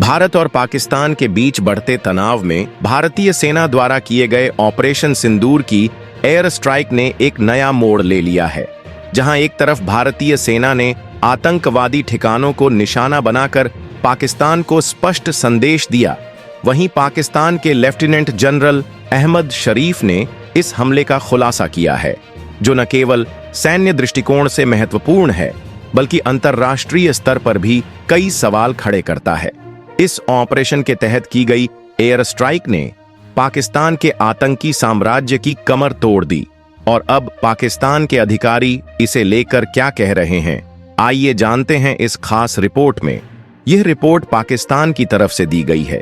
भारत और पाकिस्तान के बीच बढ़ते तनाव में भारतीय सेना द्वारा किए गए ऑपरेशन सिंदूर की एयर स्ट्राइक ने एक नया मोड़ ले लिया है, जहां एक तरफ भारतीय सेना ने आतंकवादी ठिकानों को निशाना बनाकर पाकिस्तान को स्पष्ट संदेश दिया, वहीं पाकिस्तान के लेफ्टिनेंट जनरल अहमद शरीफ ने इस हमले का खुलासा किया है, जो न केवल सैन्य दृष्टिकोण से महत्वपूर्ण है बल्कि अंतर्राष्ट्रीय स्तर पर भी कई सवाल खड़े करता है। इस ऑपरेशन के तहत की गई एयर स्ट्राइक ने पाकिस्तान के आतंकी साम्राज्य की कमर तोड़ दी और अब पाकिस्तान के अधिकारी इसे लेकर क्या कह रहे हैं, आइए जानते हैं इस खास रिपोर्ट में। यह रिपोर्ट पाकिस्तान की तरफ से दी गई है,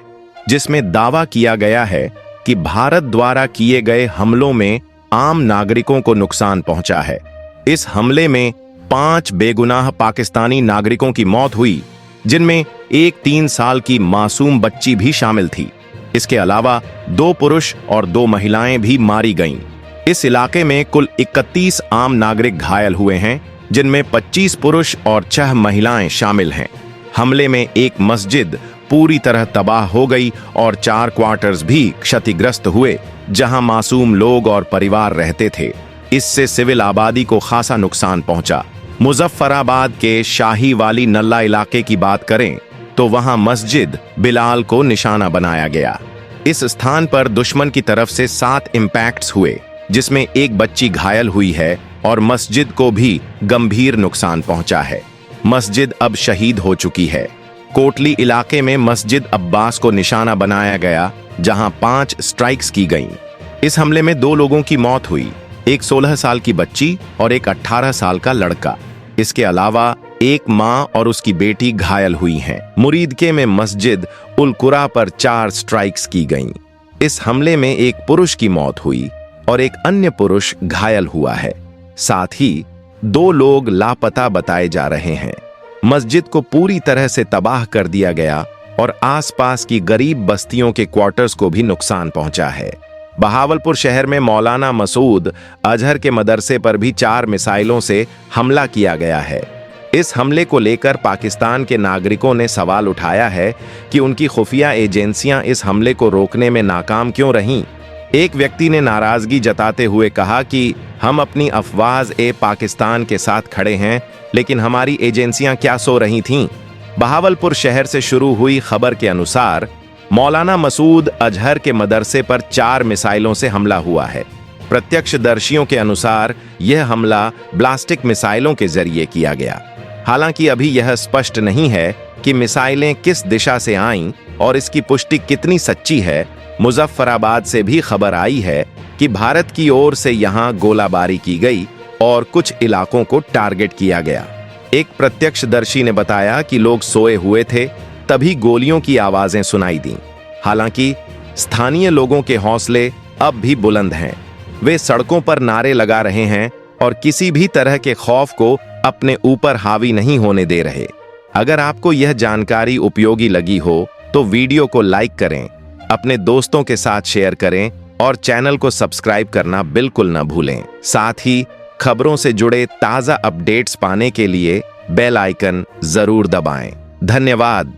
जिसमें दावा किया गया है कि भारत द्वारा किए गए हमलों में आम नागरिकों को नुकसान पहुंचा है। इस हमले में 5 बेगुनाह पाकिस्तानी नागरिकों की मौत हुई, जिनमें एक 3 साल की मासूम बच्ची भी शामिल थी। इसके अलावा 2 पुरुष और 2 महिलाएं भी मारी गईं। इस इलाके में कुल 31 आम नागरिक घायल हुए हैं, जिनमें 25 पुरुष और 6 महिलाएं शामिल हैं। हमले में एक मस्जिद पूरी तरह तबाह हो गई और 4 क्वार्टर्स भी क्षतिग्रस्त हुए, जहां मासूम लोग और परिवार रहते थे। इससे सिविल आबादी को खासा नुकसान पहुंचा। मुजफ्फराबाद के शाही वाली नल्ला इलाके की बात करें तो वहां मस्जिद बिलाल को निशाना बनाया गया। इस स्थान पर दुश्मन की तरफ से 7 इंपैक्ट्स हुए, जिसमें एक बच्ची घायल हुई है और मस्जिद को भी गंभीर नुकसान पहुंचा है। मस्जिद अब शहीद हो चुकी है। कोटली इलाके में मस्जिद अब्बास को निशाना बनाया गया, जहां 5 स्ट्राइक्स की गईं। इस हमले में 2 लोगों की मौत हुई, एक 16 साल की बच्ची और एक 18 साल का लड़का। इसके अलावा एक मां और उसकी बेटी घायल हुई हैं। मुरीदके में मस्जिद उल कुरा पर 4 स्ट्राइक्स की गईं। इस हमले में एक पुरुष की मौत हुई और एक अन्य पुरुष घायल हुआ है। साथ ही 2 लोग लापता बताए जा रहे हैं। मस्जिद को पूरी तरह से तबाह कर दिया गया और आसपास की गरीब बस्तियों के क्वार्टर्स को भी नुकसान पहुंचा है। बहावलपुर शहर में मौलाना मसूद अजहर के मदरसे पर भी 4 मिसाइलों से हमला किया गया है। इस हमले को लेकर पाकिस्तान के नागरिकों ने सवाल उठाया है कि उनकी खुफिया एजेंसियां इस हमले को रोकने में नाकाम क्यों रहीं। एक व्यक्ति ने नाराजगी जताते हुए कहा कि हम अपनी अफवाज-ए-पाकिस्तान के साथ खड़े हैं, लेकिन हमारी एजेंसियां क्या सो रही थीं। बहावलपुर शहर से शुरू हुई खबर के अनुसार मौलाना मसूद अजहर के मदरसे पर 4 मिसाइलों से हमला हुआ है। प्रत्यक्षदर्शियों के अनुसार यह हमला ब्लास्टिक मिसाइलों के जरिए किया गया। हालांकि अभी यह स्पष्ट नहीं है कि मिसाइलें किस दिशा से आईं और इसकी पुष्टि कितनी सच्ची है। मुजफ्फराबाद से भी खबर आई है कि भारत की ओर से यहां गोलाबारी की गई और कुछ इलाकों को टारगेट किया गया। एक प्रत्यक्षदर्शी ने बताया कि लोग सोए हुए थे, तभी गोलियों की आवाजें सुनाई दीं। हालांकि स्थानीय लोगों के हौसले अब भी बुलंद हैं। वे सड़कों पर नारे लगा रहे हैं और किसी भी तरह के खौफ को अपने ऊपर हावी नहीं होने दे रहे। अगर आपको यह जानकारी उपयोगी लगी हो तो वीडियो को लाइक करें, अपने दोस्तों के साथ शेयर करें और चैनल को सब्सक्राइब करना बिल्कुल न भूलें। साथ ही खबरों से जुड़े ताज़ा अपडेट्स पाने के लिए बेल आइकन जरूर दबाएं। धन्यवाद।